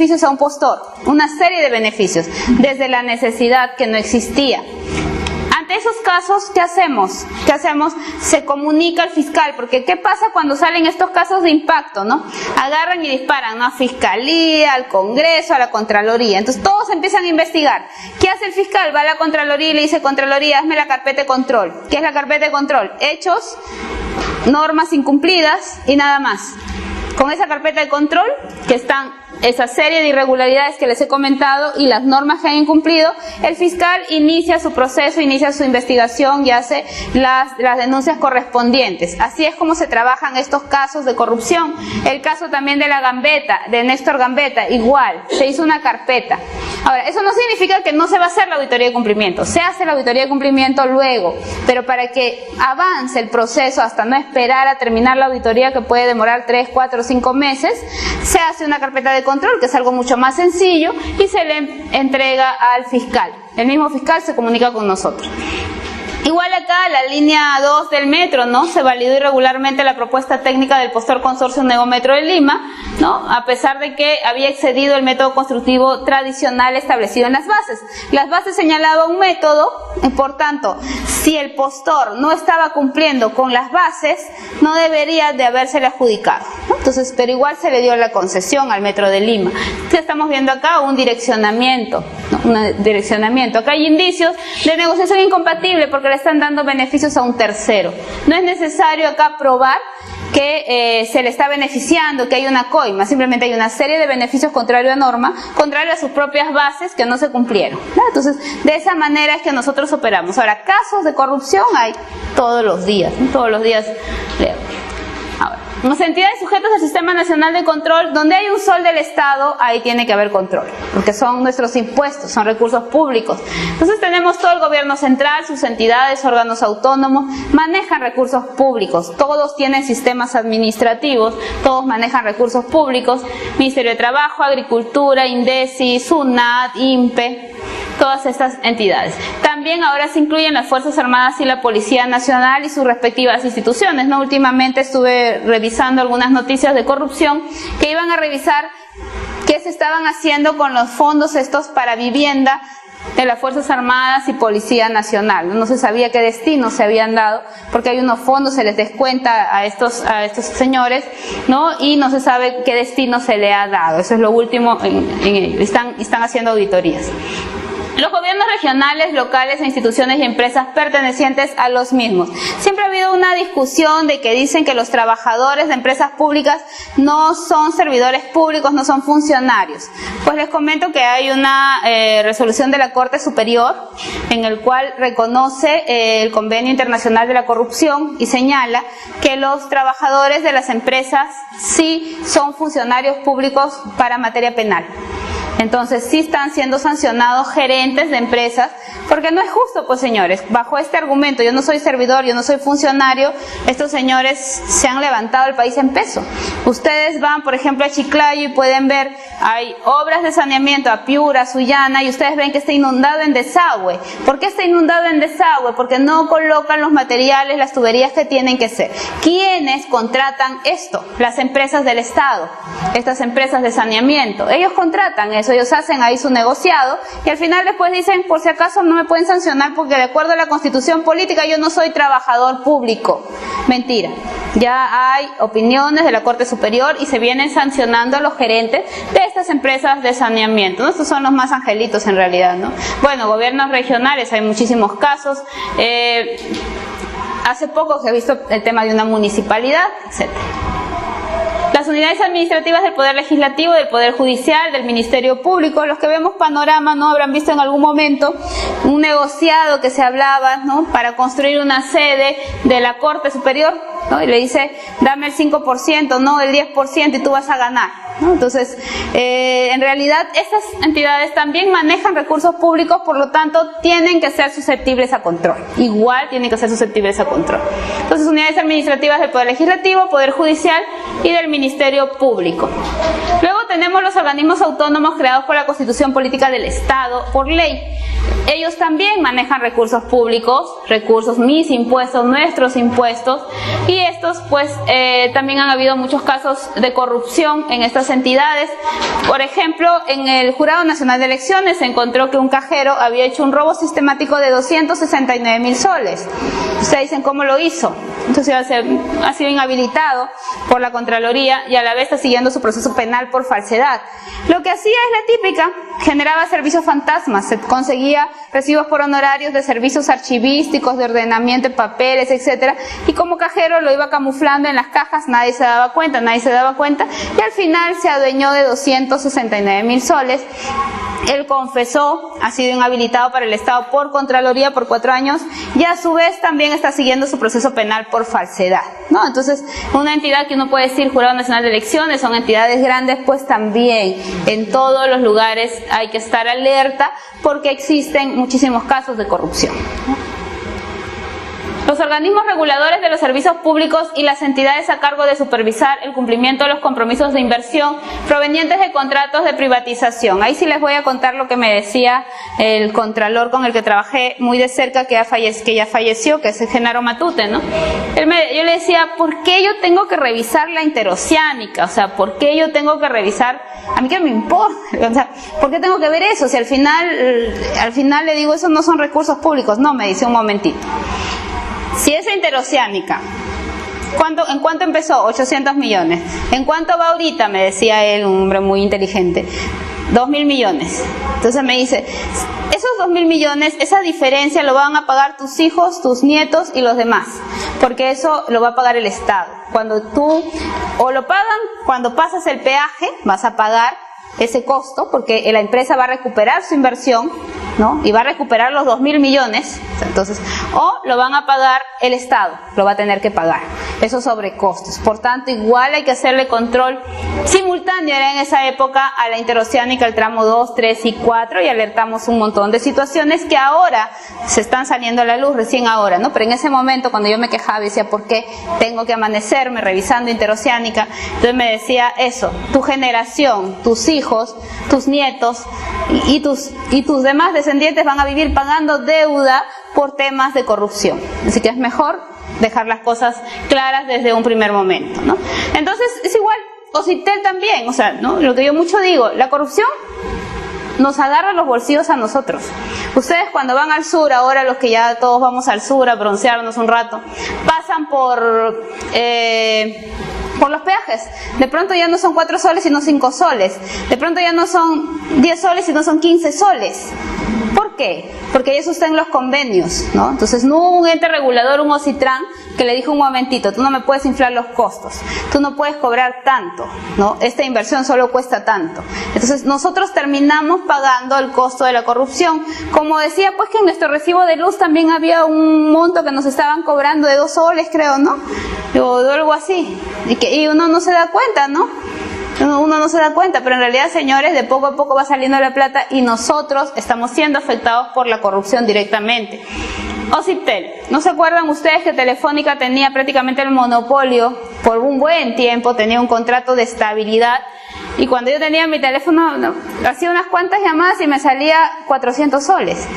beneficios a un postor, una serie de beneficios, desde la necesidad que no existía. Ante esos casos, ¿qué hacemos? ¿Qué hacemos? Se comunica al fiscal, porque ¿qué pasa cuando salen estos casos de impacto, no? Agarran y disparan, ¿no? A Fiscalía, al Congreso, a la Contraloría. Entonces todos empiezan a investigar. ¿Qué hace el fiscal? Va a la Contraloría y le dice, Contraloría, hazme la carpeta de control. ¿Qué es la carpeta de control? Hechos, normas incumplidas y nada más. Con esa carpeta de control, que están esa serie de irregularidades que les he comentado y las normas que han incumplido, el fiscal inicia su proceso, inicia su investigación y hace las denuncias correspondientes. Así es como se trabajan estos casos de corrupción. El caso también de la Gambetta, de Néstor Gambetta, igual, se hizo una carpeta. Ahora, eso no significa que no se va a hacer la auditoría de cumplimiento, se hace la auditoría de cumplimiento luego, pero para que avance el proceso hasta no esperar a terminar la auditoría, que puede demorar 3, 4, 5 meses, se hace una carpeta de control, que es algo mucho más sencillo, y se le entrega al fiscal. El mismo fiscal se comunica con nosotros. Igual acá, la línea 2 del metro, ¿no? Se validó irregularmente la propuesta técnica del postor consorcio Negometro de Lima, ¿no? A pesar de que había excedido el método constructivo tradicional establecido en las bases. Las bases señalaban un método, y por tanto, si el postor no estaba cumpliendo con las bases, no debería de habérsele adjudicado, ¿no? Entonces, pero igual se le dio la concesión al Metro de Lima. ¿Qué estamos viendo acá? Un direccionamiento, ¿no? Un direccionamiento. Acá hay indicios de negociación incompatible porque le están dando beneficios a un tercero. No es necesario acá probar que se le está beneficiando, que hay una coima, simplemente hay una serie de beneficios contrario a norma, contrario a sus propias bases que no se cumplieron, ¿no? Entonces, de esa manera es que nosotros operamos. Ahora, casos de corrupción hay todos los días, ¿no? Todos los días. Ahora, las entidades sujetas al Sistema Nacional de Control, donde hay un sol del Estado, ahí tiene que haber control, porque son nuestros impuestos, son recursos públicos. Entonces tenemos todo el gobierno central, sus entidades, órganos autónomos, manejan recursos públicos, todos tienen sistemas administrativos, todos manejan recursos públicos, Ministerio de Trabajo, Agricultura, INDECI, SUNAT, INPE, todas estas entidades. También ahora se incluyen las Fuerzas Armadas y la Policía Nacional y sus respectivas instituciones, ¿no? Últimamente estuve revisando algunas noticias de corrupción que iban a revisar qué se estaban haciendo con los fondos estos para vivienda de las Fuerzas Armadas y Policía Nacional. No se sabía qué destino se habían dado, porque hay unos fondos, se les descuenta a estos señores, ¿no? Y no se sabe qué destino se le ha dado. Eso es lo último en ello. Están haciendo auditorías. Los gobiernos regionales, locales e instituciones y empresas pertenecientes a los mismos. Siempre ha habido una discusión de que dicen que los trabajadores de empresas públicas no son servidores públicos, no son funcionarios. Pues les comento que hay una resolución de la Corte Superior en el cual reconoce el Convenio Internacional de la Corrupción y señala que los trabajadores de las empresas sí son funcionarios públicos para materia penal. Entonces sí están siendo sancionados gerentes de empresas, porque no es justo, pues señores, bajo este argumento, yo no soy servidor, yo no soy funcionario, estos señores se han levantado el país en peso. Ustedes van, por ejemplo, a Chiclayo y pueden ver, hay obras de saneamiento a Piura, Sullana, y ustedes ven que está inundado en desagüe. ¿Por qué está inundado en desagüe? Porque no colocan los materiales, las tuberías que tienen que ser. ¿Quiénes contratan esto? Las empresas del Estado, estas empresas de saneamiento. Ellos contratan eso, ellos hacen ahí su negociado y al final después dicen, por si acaso no me pueden sancionar porque de acuerdo a la Constitución política yo no soy trabajador público. Mentira. Ya hay opiniones de la Corte Superior y se vienen sancionando a los gerentes de estas empresas de saneamiento, ¿no? Estos son los más angelitos en realidad, ¿no? Bueno, gobiernos regionales, hay muchísimos casos. Hace poco se ha visto el tema de una municipalidad, etc. Las unidades administrativas del Poder Legislativo, del Poder Judicial, del Ministerio Público, los que vemos panorama, ¿no? Habrán visto en algún momento un negociado que se hablaba, ¿no? Para construir una sede de la Corte Superior, ¿no? Y le dice, dame el 5%, no el 10% y tú vas a ganar, ¿no? Entonces, en realidad, estas entidades también manejan recursos públicos, por lo tanto, tienen que ser susceptibles a control. Igual tienen que ser susceptibles a control. Entonces, unidades administrativas del Poder Legislativo, Poder Judicial y del Ministerio Público. Luego tenemos los organismos autónomos creados por la Constitución Política del Estado, por ley. Ellos también manejan recursos públicos, recursos, mis impuestos, nuestros impuestos, y estos pues también han habido muchos casos de corrupción en estas entidades. Por ejemplo, en el Jurado Nacional de Elecciones se encontró que un cajero había hecho un robo sistemático de 269.000 soles. Ustedes dicen, ¿cómo lo hizo? Entonces ha sido inhabilitado por la Contraloría y a la vez está siguiendo su proceso penal por falsedad. Lo que hacía es la típica, generaba servicios fantasmas, se conseguía recibos por honorarios de servicios archivísticos, de ordenamiento de papeles, etcétera, y como cajero lo iba camuflando en las cajas, nadie se daba cuenta, y al final se adueñó de 269.000 soles. Él confesó, ha sido inhabilitado para el Estado por Contraloría por 4 años y a su vez también está siguiendo su proceso penal por falsedad, ¿no? Entonces, una entidad que uno puede decir Jurado Nacional de Elecciones, son entidades grandes, pues también en todos los lugares hay que estar alerta porque existen muchísimos casos de corrupción, ¿no? Los organismos reguladores de los servicios públicos y las entidades a cargo de supervisar el cumplimiento de los compromisos de inversión provenientes de contratos de privatización. Ahí sí les voy a contar lo que me decía el contralor con el que trabajé muy de cerca, que ya falleció, que es Genaro Matute, ¿no? Yo le decía, ¿por qué yo tengo que revisar la interoceánica? O sea, ¿por qué yo tengo que revisar? ¿A mí qué me importa? O sea, ¿por qué tengo que ver eso? Si al final le digo, esos no son recursos públicos. No, me dice, un momentito. Si esa interoceánica, ¿en cuánto empezó? 800 millones. ¿En cuánto va ahorita? Me decía él, un hombre muy inteligente. 2.000 millones. Entonces me dice, esos 2.000 millones, esa diferencia lo van a pagar tus hijos, tus nietos y los demás. Porque eso lo va a pagar el Estado. O lo pagan cuando pasas el peaje, vas a pagar ese costo, porque la empresa va a recuperar su inversión, ¿no? Y va a recuperar los 2.000 millones, entonces, o lo van a pagar el Estado, lo va a tener que pagar, esos sobrecostos. Por tanto, igual hay que hacerle control simultáneo, era en esa época, a la interoceánica, el tramo 2, 3 y 4, y alertamos un montón de situaciones que ahora se están saliendo a la luz, recién ahora, ¿no? Pero en ese momento, cuando yo me quejaba y decía, ¿por qué tengo que amanecerme revisando interoceánica? Entonces me decía eso, tu generación, tus hijos, tus nietos y tus demás descendientes van a vivir pagando deuda por temas de corrupción. Así que es mejor dejar las cosas claras desde un primer momento, ¿no? Entonces es igual, Ocitel también, o sea, ¿no? Lo que yo mucho digo, la corrupción nos agarra los bolsillos a nosotros. Ustedes cuando van al sur, ahora los que ya todos vamos al sur a broncearnos un rato, pasan por los peajes. De pronto ya no son 4 soles sino 5 soles. De pronto ya no son 10 soles sino son 15 soles. ¿Por qué? Porque eso está en los convenios, ¿no? Entonces no hubo un ente regulador, un OCITRAN, que le dijo un momentito, tú no me puedes inflar los costos, tú no puedes cobrar tanto, ¿no? Esta inversión solo cuesta tanto. Entonces nosotros terminamos pagando el costo de la corrupción. Como decía, pues que en nuestro recibo de luz también había un monto que nos estaban cobrando de 2 soles, creo, ¿no? O algo así. Y uno no se da cuenta, ¿no? Uno no se da cuenta, pero en realidad, señores, de poco a poco va saliendo la plata y nosotros estamos siendo afectados por la corrupción directamente. Ocitel, ¿no se acuerdan ustedes que Telefónica tenía prácticamente el monopolio por un buen tiempo, tenía un contrato de estabilidad? Y cuando yo tenía mi teléfono, hacía unas cuantas llamadas y me salía 400 soles.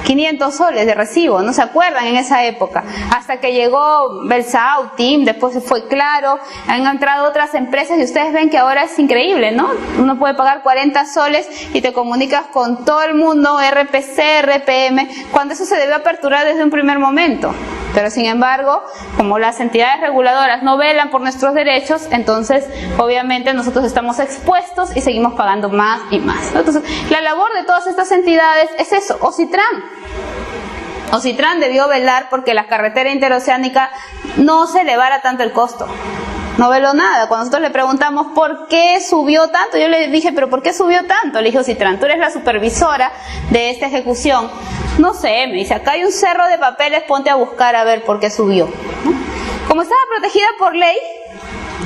500 soles de recibo, ¿no se acuerdan? En esa época, hasta que llegó Belsao, TIM, después fue Claro, han entrado otras empresas y ustedes ven que ahora es increíble, ¿no? Uno puede pagar 40 soles y te comunicas con todo el mundo, RPC, RPM, cuando eso se debe aperturar desde un primer momento. Pero sin embargo, como las entidades reguladoras no velan por nuestros derechos, entonces obviamente nosotros estamos expuestos y seguimos pagando más y más, ¿no? Entonces, la labor de todas estas entidades es eso, OCITRAN. OCITRAN debió velar porque la carretera interoceánica no se elevara tanto el costo. No veló nada. Cuando nosotros le preguntamos por qué subió tanto, yo le dije, ¿pero por qué subió tanto? Le dije, OCITRAN, tú eres la supervisora de esta ejecución. No sé, me dice, acá hay un cerro de papeles, ponte a buscar a ver por qué subió, ¿no? Como estaba protegida por ley,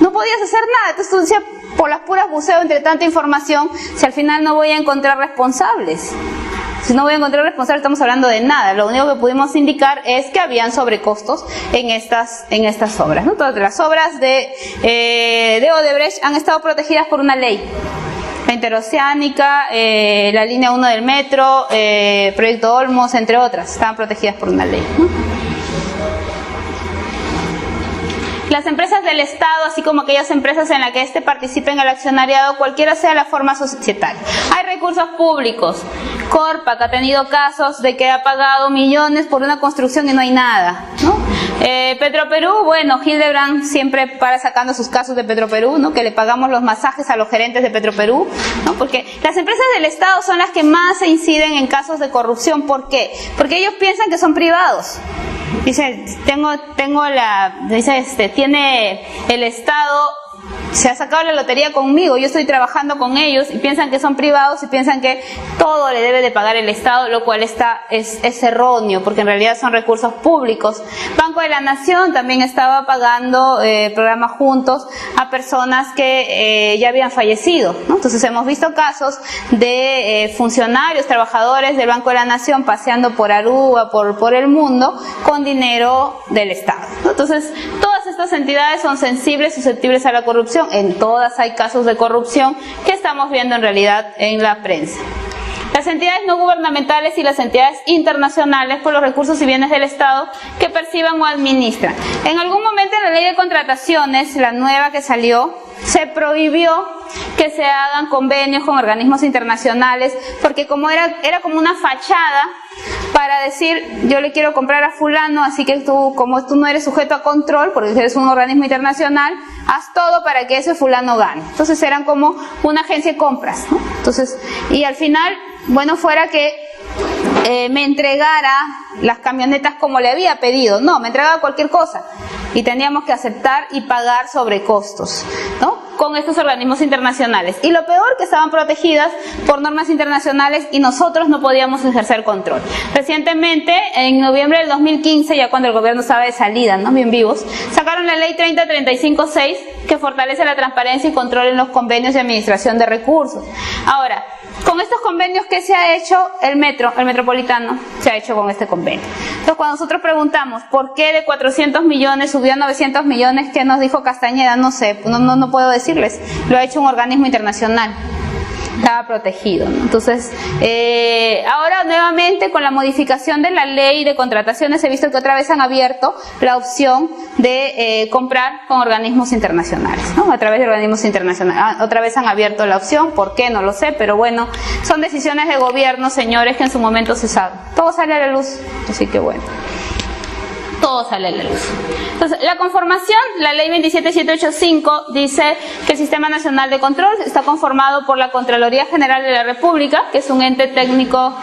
no podías hacer nada. Entonces tú decías, por las puras buceo entre tanta información, si al final no voy a encontrar responsables. Si no voy a encontrar responsables, estamos hablando de nada. Lo único que pudimos indicar es que habían sobrecostos en estas obras, ¿no? Todas las obras de Odebrecht han estado protegidas por una ley. La Interoceánica, la línea 1 del metro, Proyecto Olmos, entre otras, estaban protegidas por una ley, ¿no? Las empresas del Estado, así como aquellas empresas en las que éste participe en el accionariado, cualquiera sea la forma societaria. Hay recursos públicos. Corpac ha tenido casos de que ha pagado millones por una construcción y no hay nada, ¿no? Petroperú, bueno, Hildebrand siempre para sacando sus casos de Petroperú, ¿no? Que le pagamos los masajes a los gerentes de Petroperú, ¿no? Porque las empresas del Estado son las que más se inciden en casos de corrupción. ¿Por qué? Porque ellos piensan que son privados. Dice, tiene el Estado, se ha sacado la lotería conmigo, yo estoy trabajando con ellos y piensan que son privados y piensan que todo le debe de pagar el Estado, lo cual es erróneo, porque en realidad son recursos públicos. Banco de la Nación también estaba pagando programas juntos a personas que ya habían fallecido, ¿no? Entonces hemos visto casos de funcionarios, trabajadores del Banco de la Nación paseando por Aruba, por el mundo, con dinero del Estado, ¿no? Entonces todas estas entidades son sensibles, susceptibles a la corrupción. En todas hay casos de corrupción que estamos viendo en realidad en la prensa. Las entidades no gubernamentales y las entidades internacionales por los recursos y bienes del Estado que perciban o administran. En algún momento en la ley de contrataciones, la nueva que salió, se prohibió que se hagan convenios con organismos internacionales, porque como era como una fachada para decir, yo le quiero comprar a fulano, así que tú, como tú no eres sujeto a control, porque eres un organismo internacional, haz todo para que ese fulano gane. Entonces eran como una agencia de compras, ¿no? Entonces, y al final, bueno, fuera que me entregara las camionetas como le había pedido. No, me entregaba cualquier cosa y teníamos que aceptar y pagar sobrecostos, ¿no? Con estos organismos internacionales. Y lo peor, que estaban protegidas por normas internacionales y nosotros no podíamos ejercer control. Recientemente, en noviembre del 2015, ya cuando el gobierno estaba de salida, ¿no? Bien vivos, sacaron la ley 3035-6 que fortalece la transparencia y control en los convenios de administración de recursos. Ahora, con estos convenios, ¿qué se ha hecho? El metropolitano se ha hecho con este convenio. Entonces, cuando nosotros preguntamos por qué de 400 millones subió a 900 millones, ¿qué nos dijo Castañeda? No sé, no puedo decirles. Lo ha hecho un organismo internacional. Estaba protegido, ¿no? Entonces, ahora nuevamente con la modificación de la ley de contrataciones he visto que otra vez han abierto la opción de comprar con organismos internacionales, ¿no? A través de organismos internacionales. Otra vez han abierto la opción, ¿por qué? No lo sé, pero bueno, son decisiones de gobierno, señores, que en su momento se sabe. Todo sale a la luz, así que bueno. Todo sale a la luz. Entonces, la conformación, la ley 27785 dice que el Sistema Nacional de Control está conformado por la Contraloría General de la República, que es un ente técnico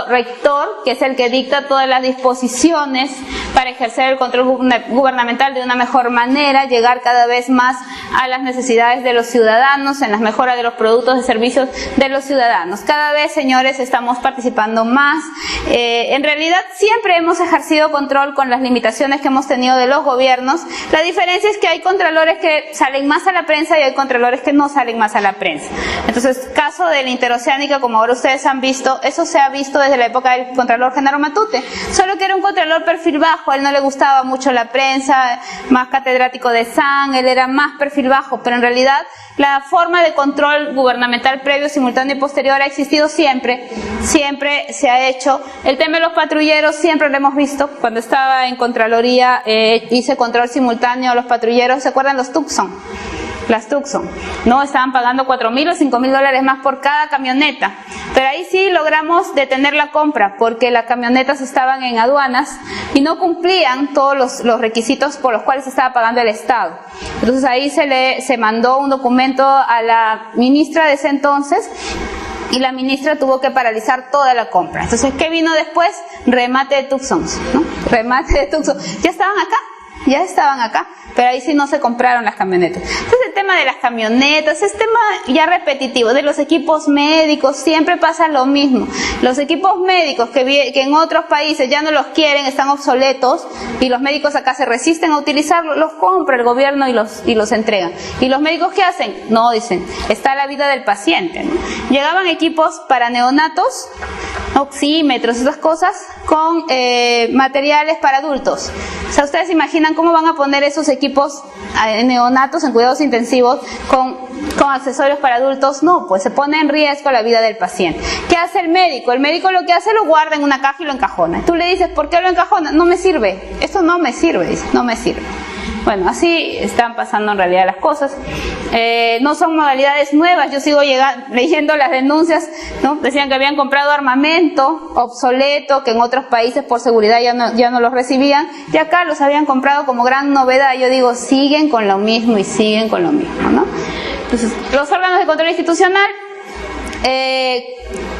rector, que es el que dicta todas las disposiciones para ejercer el control gubernamental de una mejor manera, llegar cada vez más a las necesidades de los ciudadanos, en las mejoras de los productos y servicios de los ciudadanos. Cada vez, señores, estamos participando más. En realidad, siempre hemos ejercido control con las limitaciones que hemos tenido de los gobiernos. La diferencia es que hay contralores que salen más a la prensa y hay contralores que no salen más a la prensa. Entonces, caso de la Interoceánica, como ahora ustedes han visto, eso se ha visto desde la época del contralor Genaro Matute, solo que era un contralor perfil bajo, a él no le gustaba mucho la prensa, más catedrático de SAN, él era más perfil bajo, pero en realidad la forma de control gubernamental previo, simultáneo y posterior ha existido siempre, siempre se ha hecho. El tema de los patrulleros siempre lo hemos visto. Cuando estaba en Contraloría hice control simultáneo a los patrulleros. ¿Se acuerdan los Tucson? Las Tucson, ¿no? Estaban pagando $4,000 o $5,000 más por cada camioneta. Pero ahí sí logramos detener la compra porque las camionetas estaban en aduanas y no cumplían todos los requisitos por los cuales estaba pagando el Estado. Entonces ahí se mandó un documento a la ministra de ese entonces y la ministra tuvo que paralizar toda la compra. Entonces, ¿qué vino después? Remate de Tucsons, ¿no? Remate de Tucsons. Ya estaban acá, pero ahí sí no se compraron las camionetas. Entonces el tema de las camionetas es tema ya repetitivo. De los equipos médicos siempre pasa lo mismo. Los equipos médicos que en otros países ya no los quieren, están obsoletos, y los médicos acá se resisten a utilizarlos, los compra el gobierno y los entregan. ¿Y los médicos qué hacen? No, dicen, está la vida del paciente, ¿no? Llegaban equipos para neonatos, oxímetros, esas cosas, con materiales para adultos. O sea, ustedes imaginan cómo van a poner esos equipos neonatos en cuidados intensivos con con accesorios para adultos, no, pues se pone en riesgo la vida del paciente. ¿Qué hace el médico? El médico lo que hace lo guarda en una caja y lo encajona. Tú le dices, ¿por qué lo encajona? No me sirve, esto no me sirve, dice, no me sirve. Bueno, así están pasando en realidad las cosas. No son modalidades nuevas, yo sigo leyendo las denuncias, ¿no? Decían que habían comprado armamento obsoleto, que en otros países por seguridad ya no los recibían, y acá los habían comprado como gran novedad. Yo digo, siguen con lo mismo y siguen con lo mismo, ¿no? Entonces, los órganos de control institucional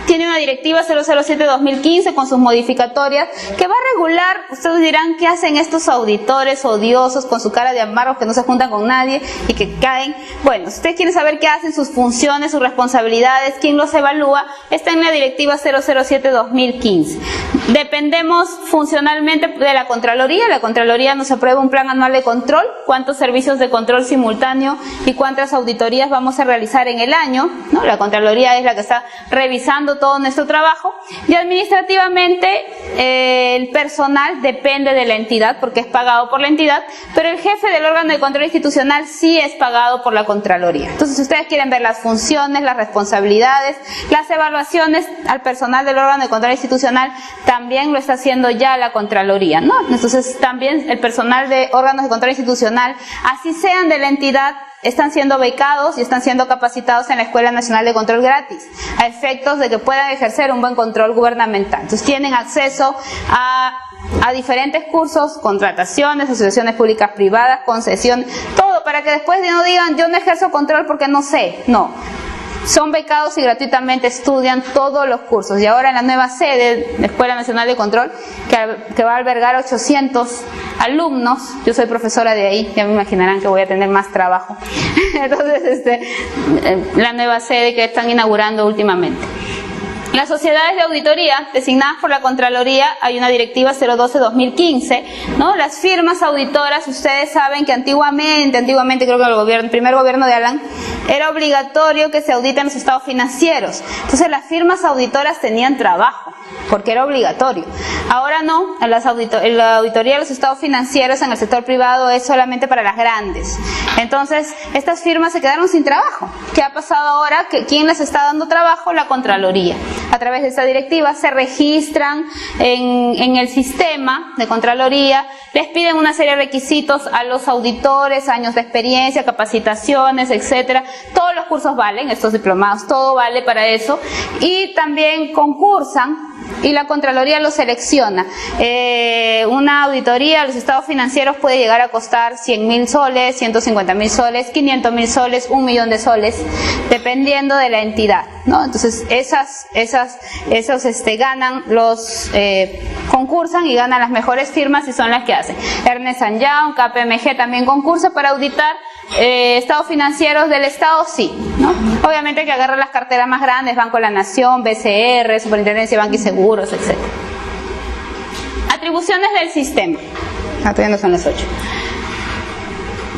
tiene una directiva 007-2015 con sus modificatorias que va a regular. Ustedes dirán, ¿qué hacen estos auditores odiosos con su cara de amargos que no se juntan con nadie y que caen? Bueno, si ustedes quieren saber qué hacen, sus funciones, sus responsabilidades, quién los evalúa, está en la directiva 007-2015. Dependemos funcionalmente de la Contraloría. La Contraloría nos aprueba un plan anual de control, cuántos servicios de control simultáneo y cuántas auditorías vamos a realizar en el año, ¿no? La Contraloría es la que está revisando todo nuestro trabajo, y administrativamente el personal depende de la entidad porque es pagado por la entidad, pero el jefe del órgano de control institucional sí es pagado por la Contraloría. Entonces, si ustedes quieren ver las funciones, las responsabilidades, las evaluaciones al personal del órgano de control institucional, también lo está haciendo ya la Contraloría, ¿no? Entonces, también el personal de órganos de control institucional, así sean de la entidad, están siendo becados y están siendo capacitados en la Escuela Nacional de Control gratis, a efectos de que puedan ejercer un buen control gubernamental. Entonces tienen acceso a diferentes cursos, contrataciones, asociaciones públicas privadas, concesiones, todo, para que después no digan, yo no ejerzo control porque no sé. No. Son becados y gratuitamente estudian todos los cursos. Y ahora en la nueva sede de la Escuela Nacional de Control, que va a albergar 800 alumnos, yo soy profesora de ahí, ya me imaginarán que voy a tener más trabajo. Entonces, la nueva sede que están inaugurando últimamente. Las sociedades de auditoría designadas por la Contraloría, hay una directiva 012-2015, ¿no? Las firmas auditoras, ustedes saben que antiguamente creo que el primer gobierno de Alan, era obligatorio que se auditen los estados financieros. Entonces las firmas auditoras tenían trabajo, porque era obligatorio. Ahora no, la auditoría de los estados financieros en el sector privado es solamente para las grandes. Entonces, estas firmas se quedaron sin trabajo. ¿Qué ha pasado ahora? ¿Quién les está dando trabajo? La Contraloría. A través de esta directiva se registran en el sistema de Contraloría, les piden una serie de requisitos a los auditores, años de experiencia, capacitaciones, etcétera. Todos los cursos valen, estos diplomados, todo vale para eso. Y también concursan y la Contraloría los selecciona. Una auditoría a los estados financieros puede llegar a costar 100.000 soles, 150.000 soles, 500.000 soles, 1 millón de soles, dependiendo de la entidad, ¿no? Entonces, esos ganan los, concursan y ganan las mejores firmas y son las que hacen. Ernst & Young, KPMG también concursa para auditar estados financieros del Estado, sí, ¿no? Obviamente que agarran las carteras más grandes, Banco de la Nación, BCR, Superintendencia de Banco y Seguros, etc. Atribuciones del sistema. Todavía no son las 8.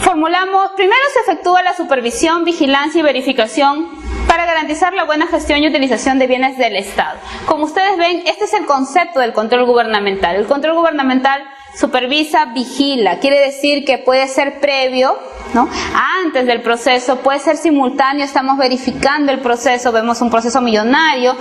Formulamos, primero se efectúa la supervisión, vigilancia y verificación para garantizar la buena gestión y utilización de bienes del Estado. Como ustedes ven, este es el concepto del control gubernamental. El control gubernamental supervisa, vigila, quiere decir que puede ser previo, ¿no? Antes del proceso, puede ser simultáneo, estamos verificando el proceso, vemos un proceso millonario,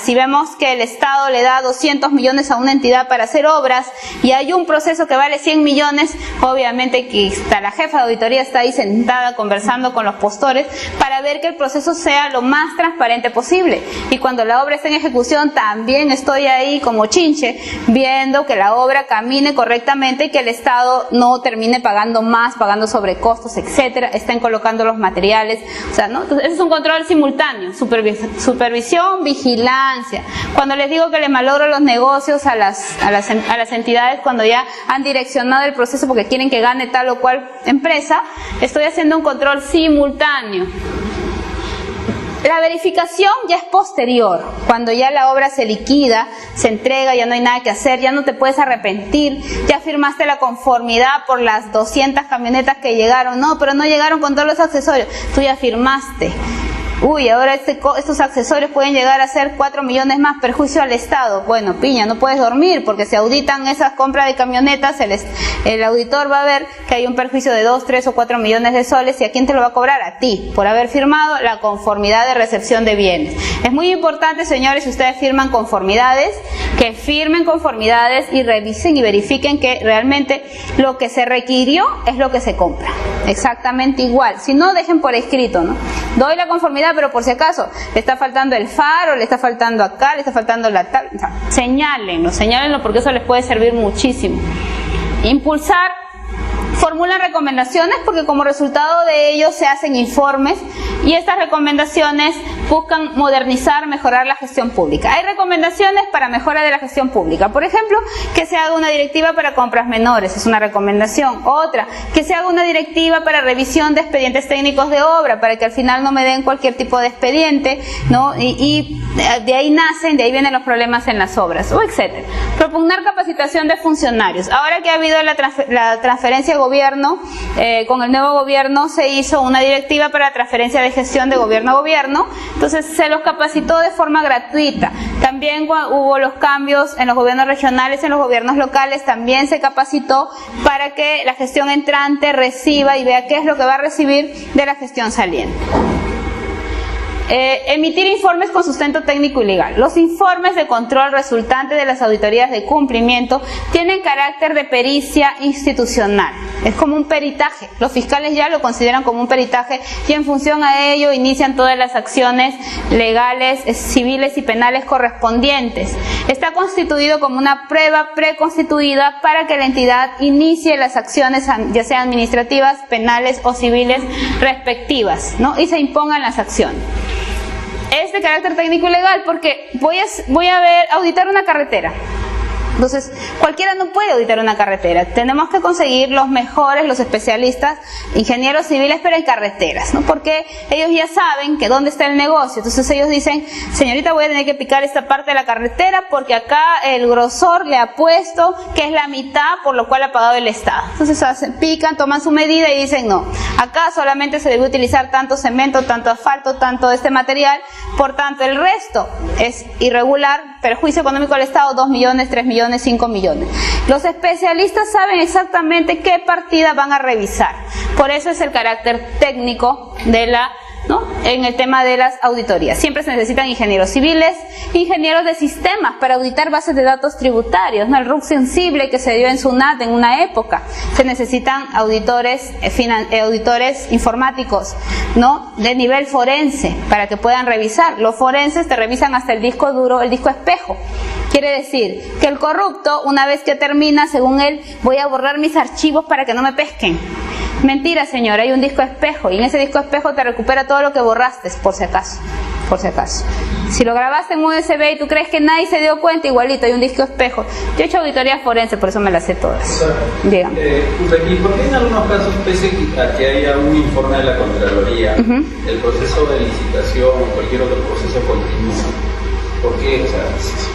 si vemos que el Estado le da 200 millones a una entidad para hacer obras y hay un proceso que vale 100 millones, obviamente que la jefa de auditoría está ahí sentada conversando con los postores para ver que el proceso sea lo más transparente posible. Y cuando la obra está en ejecución, también estoy ahí como chinche, viendo que la obra camine correctamente y que el Estado no termine pagando más, pagando sobrecostos, etcétera, estén colocando los materiales, o sea, ¿no? Entonces, ese es un control simultáneo, supervisión, vigilancia. Cuando les digo que le malogro los negocios a las entidades cuando ya han direccionado el proceso porque quieren que gane tal o cual empresa, estoy haciendo un control simultáneo. La verificación ya es posterior, cuando ya la obra se liquida, se entrega, ya no hay nada que hacer, ya no te puedes arrepentir, ya firmaste la conformidad por las 200 camionetas que llegaron, no, pero no llegaron con todos los accesorios, tú ya firmaste. Uy, ahora estos accesorios pueden llegar a ser 4 millones más, perjuicio al Estado. Bueno, piña, no puedes dormir porque si auditan esas compras de camionetas, el auditor va a ver que hay un perjuicio de 2, 3 o 4 millones de soles. ¿Y a quién te lo va a cobrar? A ti, por haber firmado la conformidad de recepción de bienes. Es muy importante, señores, si ustedes firman conformidades, que firmen conformidades y revisen y verifiquen que realmente lo que se requirió es lo que se compra. Exactamente igual. Si no, dejen por escrito, ¿no? Doy la conformidad, pero por si acaso le está faltando el faro, le está faltando acá, le está faltando la tal. O sea, señálenlo porque eso les puede servir muchísimo. Impulsar. Formulan recomendaciones porque como resultado de ello se hacen informes y estas recomendaciones buscan modernizar, mejorar la gestión pública. Hay recomendaciones para mejora de la gestión pública. Por ejemplo, que se haga una directiva para compras menores, es una recomendación. Otra, que se haga una directiva para revisión de expedientes técnicos de obra, para que al final no me den cualquier tipo de expediente, ¿no? Y de ahí vienen los problemas en las obras, o etcétera. Propugnar capacitación de funcionarios. Ahora que ha habido la transferencia de gobierno, con el nuevo gobierno se hizo una directiva para transferencia de gestión de gobierno a gobierno, entonces se los capacitó de forma gratuita. También hubo los cambios en los gobiernos regionales, en los gobiernos locales, también se capacitó para que la gestión entrante reciba y vea qué es lo que va a recibir de la gestión saliente. Emitir informes con sustento técnico y legal. Los informes de control resultantes de las auditorías de cumplimiento tienen carácter de pericia institucional. Es como un peritaje. Los fiscales ya lo consideran como un peritaje y en función a ello inician todas las acciones legales, civiles y penales correspondientes. Está constituido como una prueba preconstituida para que la entidad inicie las acciones, ya sean administrativas, penales o civiles respectivas, ¿no? Y se impongan las acciones. Es de carácter técnico y legal porque voy a auditar una carretera. Entonces, cualquiera no puede auditar una carretera. Tenemos que conseguir los mejores, los especialistas, ingenieros civiles, pero en carreteras, ¿no? Porque ellos ya saben que dónde está el negocio. Entonces ellos dicen, señorita, voy a tener que picar esta parte de la carretera porque acá el grosor le ha puesto que es la mitad, por lo cual ha pagado el Estado. Entonces pican, toman su medida y dicen, no, acá solamente se debe utilizar tanto cemento, tanto asfalto, tanto de este material, por tanto el resto es irregular, perjuicio económico al Estado, 2 millones, 3 millones, 5 millones. Los especialistas saben exactamente qué partida van a revisar. Por eso es el carácter técnico de en el tema de las auditorías. Siempre se necesitan ingenieros civiles, ingenieros de sistemas para auditar bases de datos tributarios, ¿no? El RUC sensible que se dio en SUNAT en una época. Se necesitan auditores informáticos, ¿no? De nivel forense para que puedan revisar. Los forenses te revisan hasta el disco duro, el disco espejo. Quiere decir que el corrupto, una vez que termina, según él, voy a borrar mis archivos para que no me pesquen. Mentira, señor, hay un disco espejo y en ese disco espejo te recupera todo lo que borraste, por si acaso. Si lo grabaste en USB y tú crees que nadie se dio cuenta, igualito, hay un disco espejo. Yo he hecho auditoría forense, por eso me las sé todas. Dígame. ¿Y por qué en algunos casos, pese a que haya un informe de la Contraloría, el proceso de licitación o cualquier otro proceso continúa? ¿Por qué? O sea,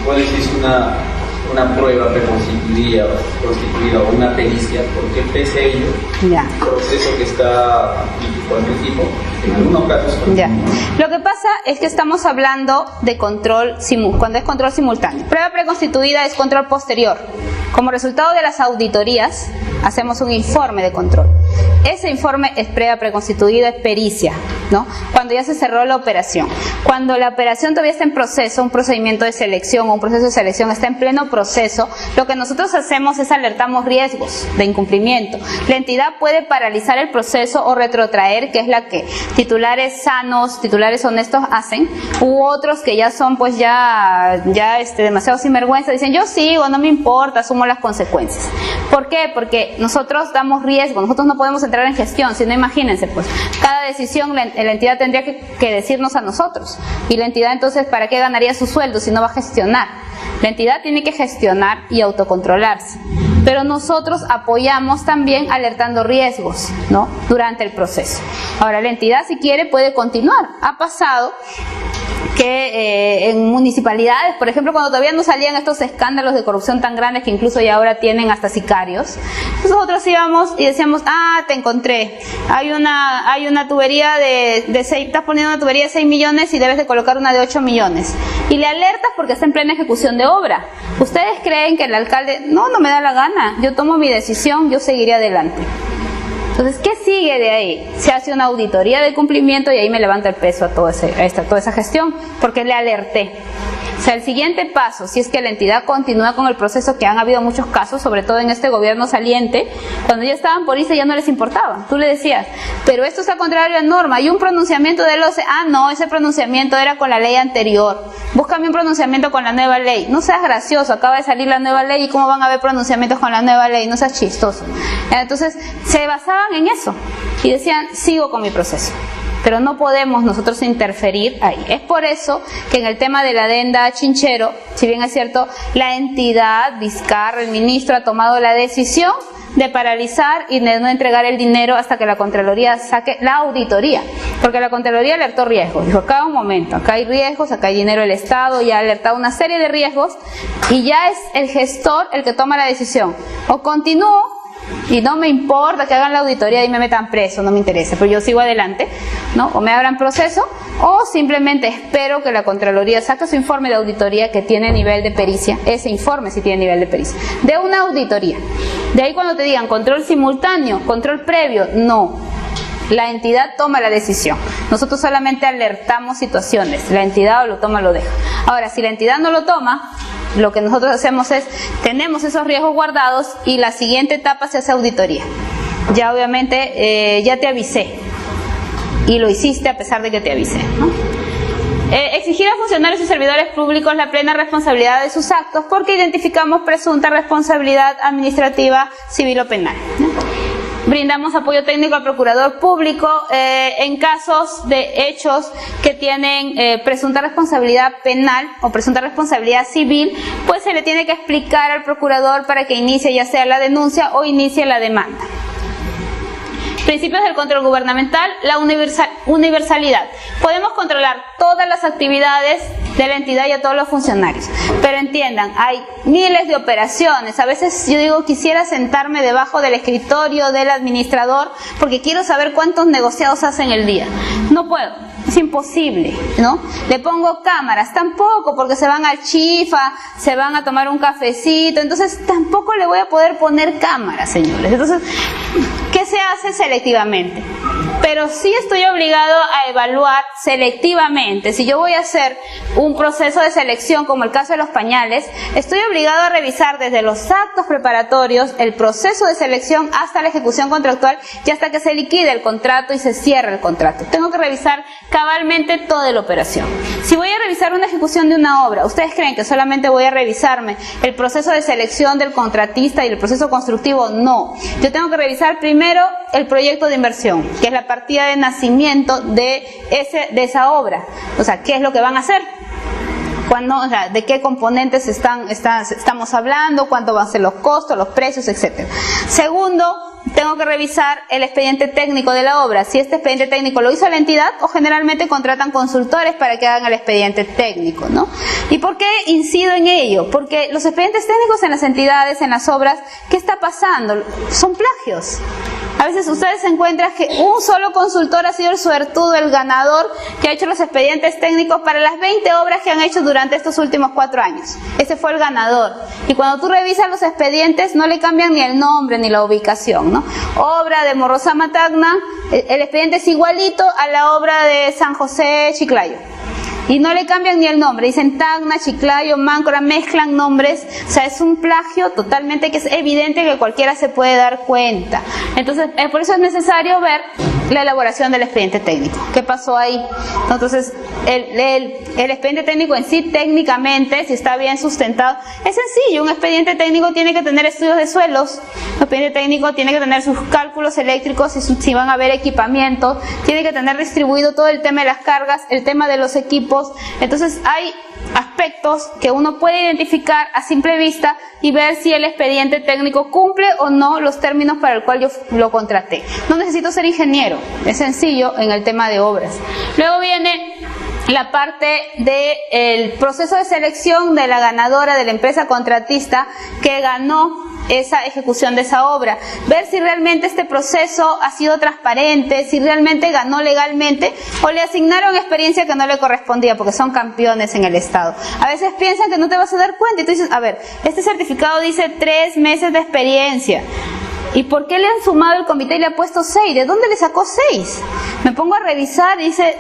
¿cuál es una prueba preconstituida o una pericia? ¿Por qué pese a ello el proceso que está por el tipo, en algunos casos Lo que pasa es que estamos hablando de control cuando es control simultáneo. Prueba preconstituida es control posterior. Como resultado de las auditorías, hacemos un informe de control. Ese informe es prueba preconstituida, es pericia, ¿no? Cuando ya se cerró la operación. Cuando la operación todavía está en proceso, un procedimiento de selección o un proceso de selección está en pleno proceso, lo que nosotros hacemos es alertamos riesgos de incumplimiento. La entidad puede paralizar el proceso o retrotraer, que es la que titulares sanos, titulares honestos hacen, u otros que ya son pues demasiado sinvergüenza, dicen yo sigo, no me importa, asumo las consecuencias. ¿Por qué? Porque nosotros damos riesgo, nosotros no podemos entrar en gestión, si no imagínense, pues cada decisión la entidad tendría que decirnos a nosotros, y la entidad entonces ¿para qué ganaría su sueldo si no va a gestionar? La entidad tiene que gestionar y autocontrolarse, pero nosotros apoyamos también alertando riesgos, ¿no? Durante el proceso. Ahora la entidad si quiere puede continuar. Ha pasado que en municipalidades, por ejemplo, cuando todavía no salían estos escándalos de corrupción tan grandes que incluso ya ahora tienen hasta sicarios, nosotros íbamos y decíamos, te encontré, hay una tubería de 6, estás poniendo una tubería de 6 millones y debes de colocar una de 8 millones. Y le alertas porque está en plena ejecución de obra. ¿Ustedes creen que el alcalde, no me da la gana, yo tomo mi decisión, yo seguiré adelante? Entonces, ¿qué sigue de ahí? Se hace una auditoría de cumplimiento y ahí me levanta el peso a toda esa gestión, porque le alerté. O sea, el siguiente paso, si es que la entidad continúa con el proceso, que han habido muchos casos, sobre todo en este gobierno saliente, cuando ya estaban por irse ya no les importaba. Tú le decías, pero esto está contrario a norma, hay un pronunciamiento del OCE, no, ese pronunciamiento era con la ley anterior, búscame un pronunciamiento con la nueva ley. No seas gracioso, acaba de salir la nueva ley y cómo van a haber pronunciamientos con la nueva ley, no seas chistoso. Entonces, se basaban en eso y decían, sigo con mi proceso. Pero no podemos nosotros interferir ahí. Es por eso que en el tema de la adenda Chinchero, si bien es cierto, la entidad, Vizcarra, el ministro, ha tomado la decisión de paralizar y de no entregar el dinero hasta que la Contraloría saque la auditoría. Porque la Contraloría alertó riesgos. Dijo, acá un momento, acá hay riesgos, acá hay dinero del Estado, ya ha alertado una serie de riesgos y ya es el gestor el que toma la decisión. O continúo y no me importa que hagan la auditoría y me metan preso, no me interesa, pero yo sigo adelante, ¿no? O me abran proceso, o simplemente espero que la Contraloría saque su informe de auditoría que tiene nivel de pericia, ese informe sí tiene nivel de pericia, de una auditoría. De ahí cuando te digan control simultáneo, control previo, no. La entidad toma la decisión. Nosotros solamente alertamos situaciones, la entidad o lo toma o lo deja. Ahora, si la entidad no lo toma, lo que nosotros hacemos es, tenemos esos riesgos guardados y la siguiente etapa se hace auditoría. Ya obviamente, ya te avisé y lo hiciste a pesar de que te avisé, ¿no? Exigir a funcionarios y servidores públicos la plena responsabilidad de sus actos porque identificamos presunta responsabilidad administrativa, civil o penal, ¿no? Brindamos apoyo técnico al procurador público en casos de hechos que tienen presunta responsabilidad penal o presunta responsabilidad civil, pues se le tiene que explicar al procurador para que inicie ya sea la denuncia o inicie la demanda. Principios del control gubernamental, la universalidad. Podemos controlar todas las actividades de la entidad y a todos los funcionarios, pero entiendan, hay miles de operaciones. A veces yo digo, quisiera sentarme debajo del escritorio del administrador porque quiero saber cuántos negociados hacen el día. No puedo, es imposible, ¿no? Le pongo cámaras, tampoco, porque se van al Chifa, se van a tomar un cafecito, entonces tampoco le voy a poder poner cámaras, señores. Entonces, ¿qué se hace selectivamente? Pero sí estoy obligado a evaluar selectivamente. Si yo voy a hacer un proceso de selección, como el caso de los pañales, estoy obligado a revisar desde los actos preparatorios, el proceso de selección hasta la ejecución contractual y hasta que se liquide el contrato y se cierre el contrato. Tengo que revisar cabalmente toda la operación. Si voy a revisar una ejecución de una obra, ¿ustedes creen que solamente voy a revisarme el proceso de selección del contratista y el proceso constructivo? No. Yo tengo que revisar primero el proyecto de inversión, que es la partida de nacimiento de esa obra. O sea, ¿qué es lo que van a hacer? ¿Cuándo, o sea, de qué componentes estamos hablando? ¿Cuánto van a ser los costos, los precios, etcétera? Segundo, tengo que revisar el expediente técnico de la obra, si este expediente técnico lo hizo la entidad o generalmente contratan consultores para que hagan el expediente técnico, ¿no? ¿Y por qué incido en ello? Porque los expedientes técnicos en las entidades, en las obras, ¿qué está pasando? Son plagios. A veces ustedes se encuentran que un solo consultor ha sido el suertudo, el ganador, que ha hecho los expedientes técnicos para las 20 obras que han hecho durante estos últimos 4 años. Ese fue el ganador. Y cuando tú revisas los expedientes, no le cambian ni el nombre ni la ubicación, ¿no? Obra de Morrosama Tacna, el expediente es igualito a la obra de San José Chiclayo. Y no le cambian ni el nombre, dicen Tacna, Chiclayo, Máncora, mezclan nombres, o sea, es un plagio totalmente que es evidente que cualquiera se puede dar cuenta. Entonces, por eso es necesario ver la elaboración del expediente técnico. ¿Qué pasó ahí? Entonces, el expediente técnico en sí, técnicamente, si está bien sustentado, es sencillo. Un expediente técnico tiene que tener estudios de suelos, un expediente técnico tiene que tener sus cálculos eléctricos, si van a haber equipamientos, tiene que tener distribuido todo el tema de las cargas, el tema de los equipos. Entonces hay aspectos que uno puede identificar a simple vista y ver si el expediente técnico cumple o no los términos para el cual yo lo contraté. No necesito ser ingeniero, es sencillo en el tema de obras. Luego viene la parte del proceso de selección de la ganadora de la empresa contratista que ganó esa ejecución de esa obra, ver si realmente este proceso ha sido transparente, si realmente ganó legalmente o le asignaron experiencia que no le correspondía porque son campeones en el Estado. A veces piensan que no te vas a dar cuenta y tú dices, a ver, este certificado dice 3 meses de experiencia. ¿Y por qué le han sumado el comité y le ha puesto 6? ¿De dónde le sacó 6? Me pongo a revisar y dice,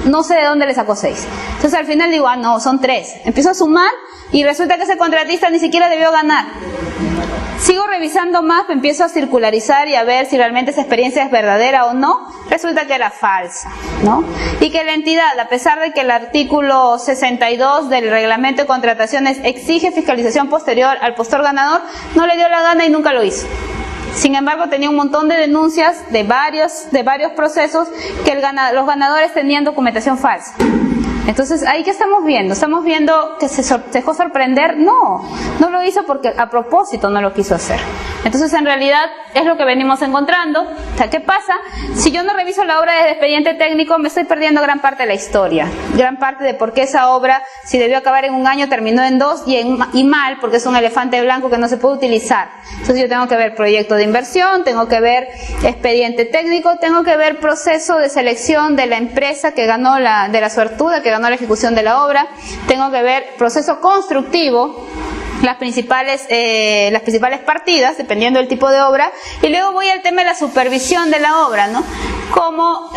no sé de dónde le sacó 6. Entonces al final digo, ah, no, son 3. Empiezo a sumar y resulta que ese contratista ni siquiera debió ganar. Sigo revisando más, empiezo a circularizar y a ver si realmente esa experiencia es verdadera o no. Resulta que era falsa, ¿no? Y que la entidad, a pesar de que el artículo 62 del reglamento de contrataciones exige fiscalización posterior al postor ganador, no le dio la gana y nunca lo hizo. Sin embargo, tenía un montón de denuncias de varios procesos que los ganadores tenían documentación falsa. Entonces, ¿ahí qué estamos viendo? ¿Estamos viendo que se dejó sorprender? No, no lo hizo porque a propósito no lo quiso hacer. Entonces, en realidad, es lo que venimos encontrando. O sea, ¿qué pasa? Si yo no reviso la obra desde expediente técnico, me estoy perdiendo gran parte de la historia. Gran parte de por qué esa obra, si debió acabar en 1 año, terminó en 2 y mal, porque es un elefante blanco que no se puede utilizar. Entonces, yo tengo que ver proyecto de inversión, tengo que ver expediente técnico, tengo que ver proceso de selección de la empresa que ganó de la suertuda, que ganó la ejecución de la obra, tengo que ver proceso constructivo, las principales partidas, dependiendo del tipo de obra, y luego voy al tema de la supervisión de la obra, ¿no? ¿Cómo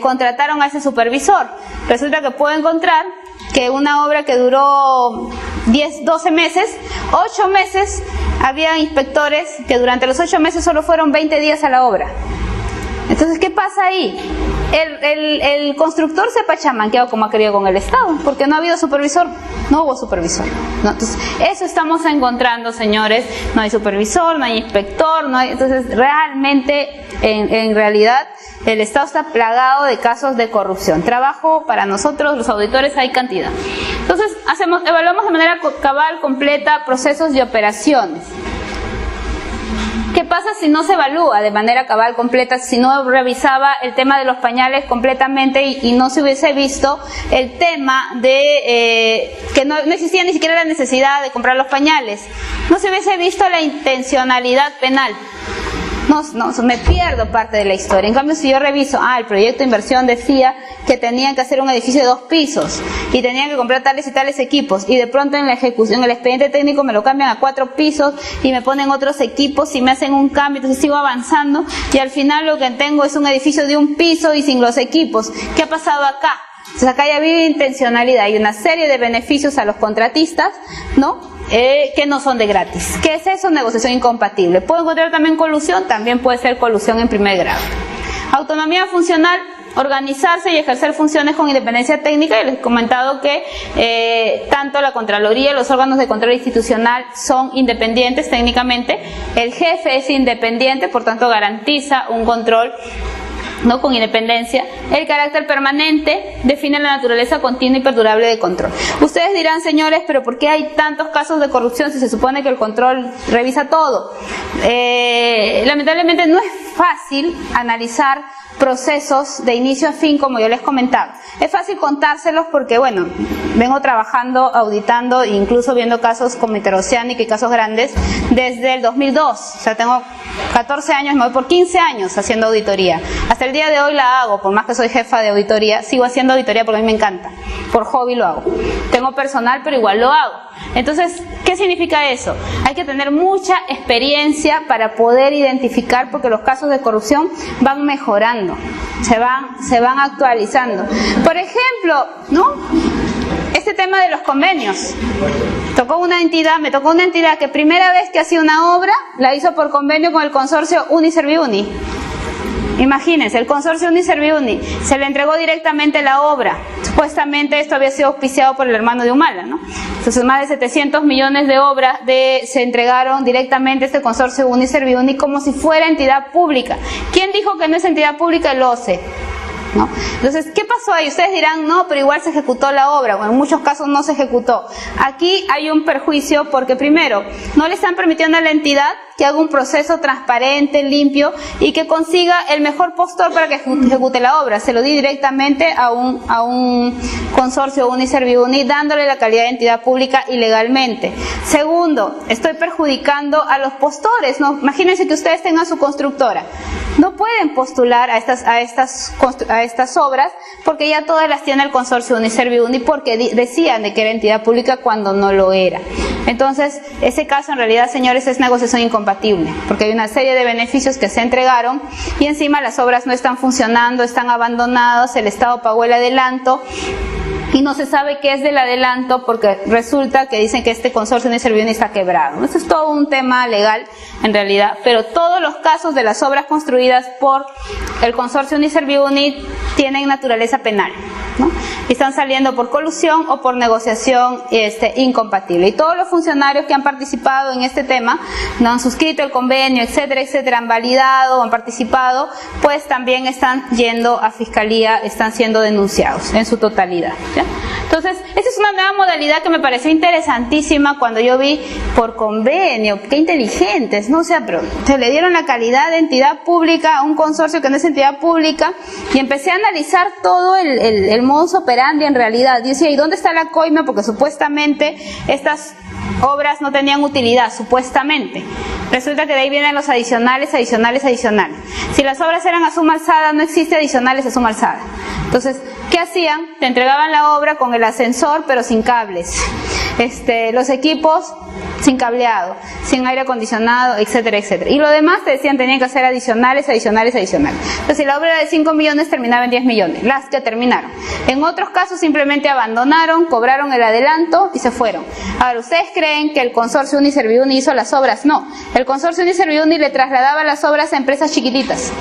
contrataron a ese supervisor? Resulta que puedo encontrar que una obra que duró 12 meses, 8 meses, había inspectores que durante los 8 meses solo fueron 20 días a la obra. Entonces, ¿qué pasa ahí? El constructor se ha pachamanqueado como ha querido con el Estado, porque no ha habido supervisor, no hubo supervisor, ¿no? Entonces, eso estamos encontrando, señores, no hay supervisor, no hay inspector, no hay, entonces realmente, en realidad, el Estado está plagado de casos de corrupción. Trabajo para nosotros, los auditores, hay cantidad. Entonces, evaluamos de manera cabal, completa, procesos y operaciones. ¿Qué pasa si no se evalúa de manera cabal, completa, si no revisaba el tema de los pañales completamente y no se hubiese visto el tema de que no existía ni siquiera la necesidad de comprar los pañales? No se hubiese visto la intencionalidad penal. No, me pierdo parte de la historia. En cambio, si yo reviso, el proyecto de inversión decía que tenían que hacer un edificio de 2 pisos y tenían que comprar tales y tales equipos, y de pronto en la ejecución, el expediente técnico me lo cambian a 4 pisos y me ponen otros equipos y me hacen un cambio, entonces sigo avanzando y al final lo que tengo es un edificio de 1 piso y sin los equipos. ¿Qué ha pasado acá? Entonces acá ya vive intencionalidad, hay una serie de beneficios a los contratistas, ¿no? Que no son de gratis. ¿Qué es eso? Negociación incompatible. ¿Puedo encontrar también colusión? También puede ser colusión en primer grado. Autonomía funcional, organizarse y ejercer funciones con independencia técnica, y les he comentado que tanto la Contraloría y los órganos de control institucional son independientes técnicamente, el jefe es independiente, por tanto garantiza un control, ¿no?, con independencia. El carácter permanente define la naturaleza continua y perdurable de control. Ustedes dirán, señores, pero ¿por qué hay tantos casos de corrupción si se supone que el control revisa todo? Lamentablemente no es fácil analizar procesos de inicio a fin, como yo les comentaba. Es fácil contárselos porque, bueno, vengo trabajando, auditando e incluso viendo casos como Interoceánica y casos grandes desde el 2002. O sea, tengo 14 años, me voy por 15 años haciendo auditoría. Hasta el día de hoy la hago, por más que soy jefa de auditoría, sigo haciendo auditoría porque a mí me encanta. Por hobby lo hago. Tengo personal, pero igual lo hago. Entonces, ¿qué significa eso? Hay que tener mucha experiencia para poder identificar, porque los casos de corrupción van mejorando, se van actualizando. Por ejemplo, ¿no?, este tema de los convenios. Me tocó una entidad que primera vez que hacía una obra la hizo por convenio con el consorcio Uniserviuni. Imagínense, el consorcio Uniserviuni se le entregó directamente la obra. Supuestamente esto había sido auspiciado por el hermano de Humala, ¿no? Entonces más de 700 millones de obras se entregaron directamente a este consorcio Uniserviuni como si fuera entidad pública. ¿Quién dijo que no es entidad pública? El OCE, ¿no? Entonces, ¿qué pasó ahí? Ustedes dirán, no, pero igual se ejecutó la obra. Bueno, en muchos casos no se ejecutó. Aquí hay un perjuicio porque, primero, no le están permitiendo a la entidad que haga un proceso transparente, limpio y que consiga el mejor postor para que ejecute la obra. Se lo di directamente a un consorcio Uniserviuni, dándole la calidad de entidad pública ilegalmente. Segundo, estoy perjudicando a los postores, ¿no? Imagínense que ustedes tengan su constructora. No pueden postular a estas obras porque ya todas las tiene el consorcio Uniserviuni, porque decían de que era entidad pública cuando no lo era. Entonces, ese caso en realidad, señores, es negociación incompatible, porque hay una serie de beneficios que se entregaron y encima las obras no están funcionando, están abandonadas, el Estado pagó el adelanto y no se sabe qué es del adelanto porque resulta que dicen que este consorcio Uniserviuni está quebrado. Eso es todo un tema legal en realidad, pero todos los casos de las obras construidas por el consorcio Uniserviuni tienen naturaleza penal, ¿no? Y están saliendo por colusión o por negociación incompatible. Y todos los funcionarios que han participado en este tema, no han suscrito el convenio, etcétera, etcétera, han validado, han participado, pues también están yendo a fiscalía, están siendo denunciados en su totalidad, ¿ya? Entonces, esa es una nueva modalidad que me pareció interesantísima cuando yo vi por convenio, qué inteligentes, ¿no? O sea, pero se le dieron la calidad de entidad pública a un consorcio que no es entidad pública y empecé a analizar todo el modus operandi en realidad. Yo decía, ¿y dónde está la coima? Porque supuestamente estas obras no tenían utilidad, supuestamente. Resulta que de ahí vienen los adicionales. Si las obras eran a suma alzada, no existe adicionales a suma alzada. Entonces, ¿qué hacían? Te entregaban la obra con el ascensor, pero sin cables. Los equipos sin cableado, sin aire acondicionado, etcétera, etcétera. Y lo demás te decían tenían que hacer adicionales. Entonces, si la obra era de 5 millones, terminaba en 10 millones, las que terminaron. En otros casos simplemente abandonaron, cobraron el adelanto y se fueron. Ahora, ¿ustedes creen que el consorcio Uniserviuni hizo las obras? No. El consorcio Uniserviuni le trasladaba las obras a empresas chiquititas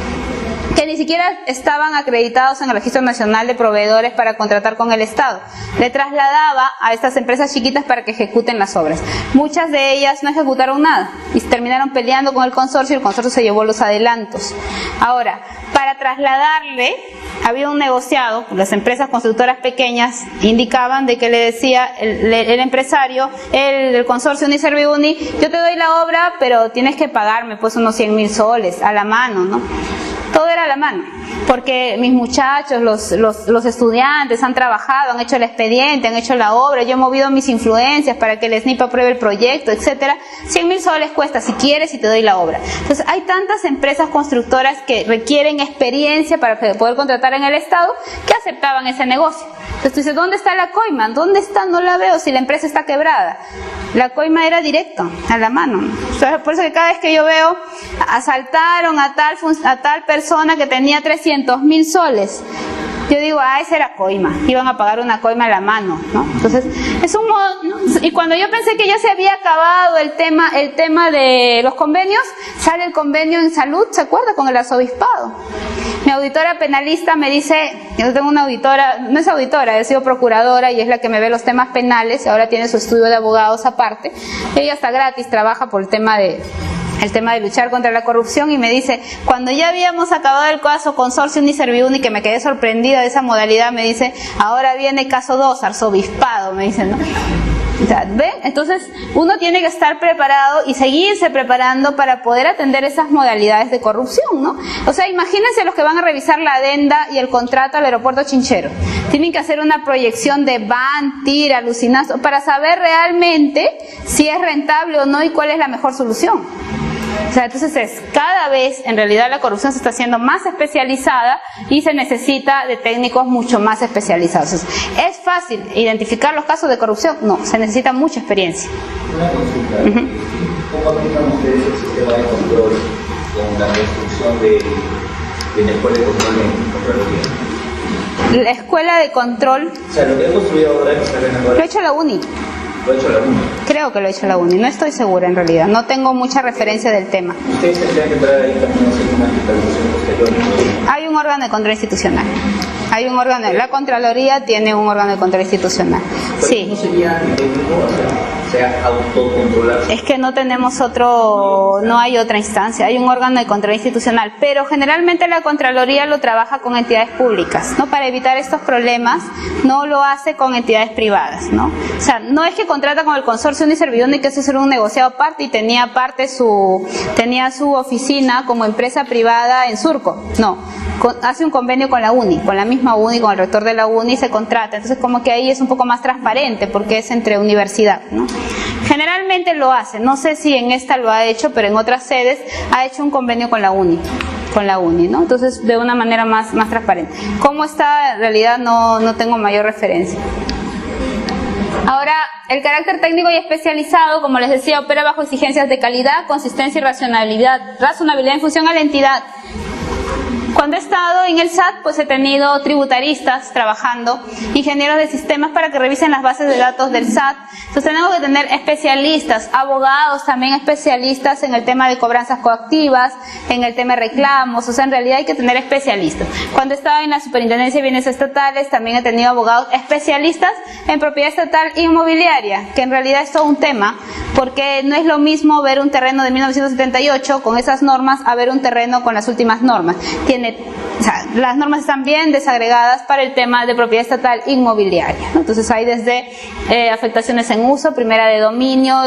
que ni siquiera estaban acreditados en el Registro Nacional de Proveedores para contratar con el Estado. Le trasladaba a estas empresas chiquitas para que ejecuten las obras. Muchas de ellas no ejecutaron nada y terminaron peleando con el consorcio y el consorcio se llevó los adelantos. Ahora, para trasladarle, había un negociado, las empresas constructoras pequeñas indicaban de que le decía el empresario, el consorcio Uniserviuni, yo te doy la obra, pero tienes que pagarme pues unos 100.000 soles a la mano, ¿no? Todo era a la mano, porque mis muchachos, los estudiantes han trabajado, han hecho el expediente, han hecho la obra, yo he movido mis influencias para que el SNIP apruebe el proyecto, etcétera. 100.000 soles cuesta, si quieres, y te doy la obra. Entonces, hay tantas empresas constructoras que requieren experiencia para poder contratar en el Estado que aceptaban ese negocio. Entonces, tú dices, ¿dónde está la coima? ¿Dónde está? No la veo si la empresa está quebrada. La coima era directo, a la mano. O sea, por eso que cada vez que yo veo, asaltaron a tal persona que tenía 300.000 soles, yo digo, esa era coima, iban a pagar una coima a la mano, ¿no? Entonces, es un modo, ¿no? Y cuando yo pensé que ya se había acabado el tema de los convenios, sale el convenio en salud, ¿se acuerda? Con el arzobispado. Mi auditora penalista me dice, yo tengo una auditora, no es auditora, he sido procuradora y es la que me ve los temas penales, y ahora tiene su estudio de abogados aparte. Ella está gratis, trabaja por el tema de luchar contra la corrupción, y me dice, cuando ya habíamos acabado el caso consorcio Uniserviuni, que me quedé sorprendida de esa modalidad, me dice, ahora viene caso 2, arzobispado, me dice, ¿no? O sea, ¿ven? Entonces, uno tiene que estar preparado y seguirse preparando para poder atender esas modalidades de corrupción, ¿no? O sea, imagínense los que van a revisar la adenda y el contrato al aeropuerto Chinchero. Tienen que hacer una proyección de van, tira, alucinazo, para saber realmente si es rentable o no y cuál es la mejor solución. O sea, entonces cada vez en realidad la corrupción se está haciendo más especializada y se necesita de técnicos mucho más especializados. ¿Es fácil identificar los casos de corrupción? No, se necesita mucha experiencia. Una consulta. ¿Cómo aplican ustedes el sistema de control con la construcción de la escuela de control en Contraloría? La escuela de control. O sea, lo que he construido ahora es lo he hecho la UNI. ¿Lo ha hecho la UNI? Creo que lo ha hecho la UNI, no estoy segura en realidad, no tengo mucha referencia del tema. ¿Ustedes tendrían que entrar ahí también a hacer una fiscalización posterior? Hay un órgano de control institucional. Hay un órgano, la Contraloría tiene un órgano de control institucional. Sí. ¿No sería idéntico, o sea, autocontrolarse? Es que no tenemos otro, no hay otra instancia, hay un órgano de control institucional, pero generalmente la Contraloría lo trabaja con entidades públicas, ¿no? Para evitar estos problemas, no lo hace con entidades privadas, ¿no? O sea, no es que contrata con el consorcio Uniservidumbre y que eso es un negociado aparte y tenía su oficina como empresa privada en Surco, no. Hace un convenio con la UNI, con la misma UNI, con el rector de la UNI, se contrata. Entonces como que ahí es un poco más transparente porque es entre universidad, ¿no? Generalmente lo hace, no sé si en esta lo ha hecho, pero en otras sedes ha hecho un convenio con la UNI, ¿no? Entonces de una manera más transparente. ¿Cómo está? En realidad no tengo mayor referencia. Ahora, el carácter técnico y especializado, como les decía, opera bajo exigencias de calidad, consistencia y razonabilidad en función a la entidad. Cuando he estado en el SAT, pues he tenido tributaristas trabajando, ingenieros de sistemas para que revisen las bases de datos del SAT. Entonces tenemos que tener especialistas, abogados también especialistas en el tema de cobranzas coactivas, en el tema de reclamos, o sea, en realidad hay que tener especialistas. Cuando he estado en la Superintendencia de Bienes Estatales, también he tenido abogados especialistas en propiedad estatal inmobiliaria, que en realidad es todo un tema, porque no es lo mismo ver un terreno de 1978 con esas normas a ver un terreno con las últimas normas. O sea, las normas están bien desagregadas para el tema de propiedad estatal inmobiliaria, ¿no? Entonces hay desde afectaciones en uso, primera de dominio,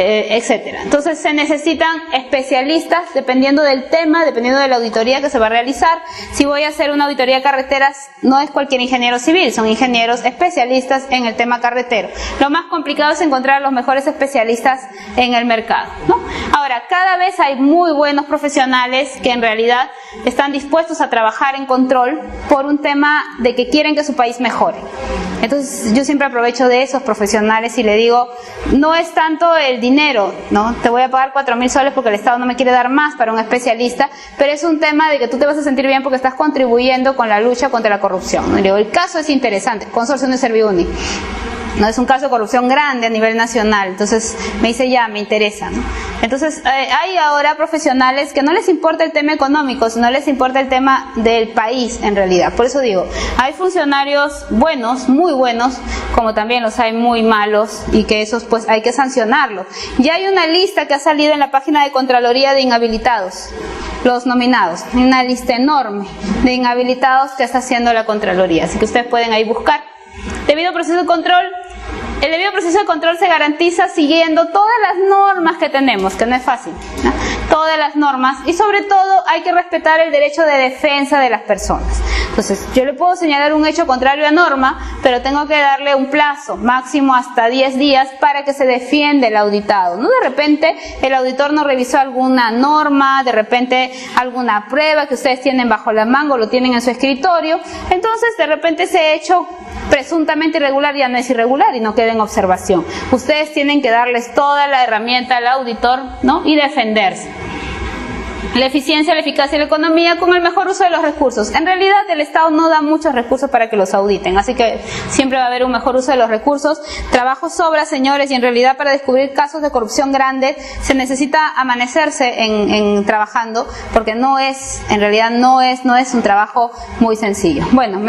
etcétera. Entonces se necesitan especialistas dependiendo del tema, dependiendo de la auditoría que se va a realizar. Si voy a hacer una auditoría de carreteras, no es cualquier ingeniero civil, son ingenieros especialistas en el tema carretero. Lo más complicado es encontrar a los mejores especialistas en el mercado, ¿no? Ahora, cada vez hay muy buenos profesionales que en realidad están dispuestos a trabajar en control por un tema de que quieren que su país mejore. Entonces yo siempre aprovecho de esos profesionales y le digo, no es tanto el dinero, ¿no? Te voy a pagar 4.000 soles porque el Estado no me quiere dar más para un especialista, pero es un tema de que tú te vas a sentir bien porque estás contribuyendo con la lucha contra la corrupción, ¿no? Y le digo, el caso es interesante, Consorcio Uniservidumbre. No es un caso de corrupción grande a nivel nacional, entonces me dice ya, me interesa, ¿no? Entonces hay ahora profesionales que no les importa el tema económico, sino les importa el tema del país en realidad. Por eso digo, hay funcionarios buenos, muy buenos, como también los hay muy malos y que esos pues hay que sancionarlos. Ya hay una lista que ha salido en la página de Contraloría de inhabilitados, los nominados, una lista enorme de inhabilitados que está haciendo la Contraloría, así que ustedes pueden ahí buscar. Debido proceso de control. El debido proceso de control se garantiza siguiendo todas las normas que tenemos, que no es fácil, ¿no? Todas las normas, y sobre todo hay que respetar el derecho de defensa de las personas. Entonces, yo le puedo señalar un hecho contrario a norma, pero tengo que darle un plazo, máximo hasta 10 días, para que se defienda el auditado, ¿no? De repente, el auditor no revisó alguna norma, de repente alguna prueba que ustedes tienen bajo la manga o lo tienen en su escritorio, entonces de repente ese hecho presuntamente irregular ya no es irregular y no queda en observación. Ustedes tienen que darles toda la herramienta al auditor, ¿no? Y defenderse. La eficiencia, la eficacia y la economía con el mejor uso de los recursos. En realidad el Estado no da muchos recursos para que los auditen, así que siempre va a haber un mejor uso de los recursos. Trabajo sobra, señores, y en realidad para descubrir casos de corrupción grandes se necesita amanecerse en trabajando, porque en realidad no es un trabajo muy sencillo. Bueno,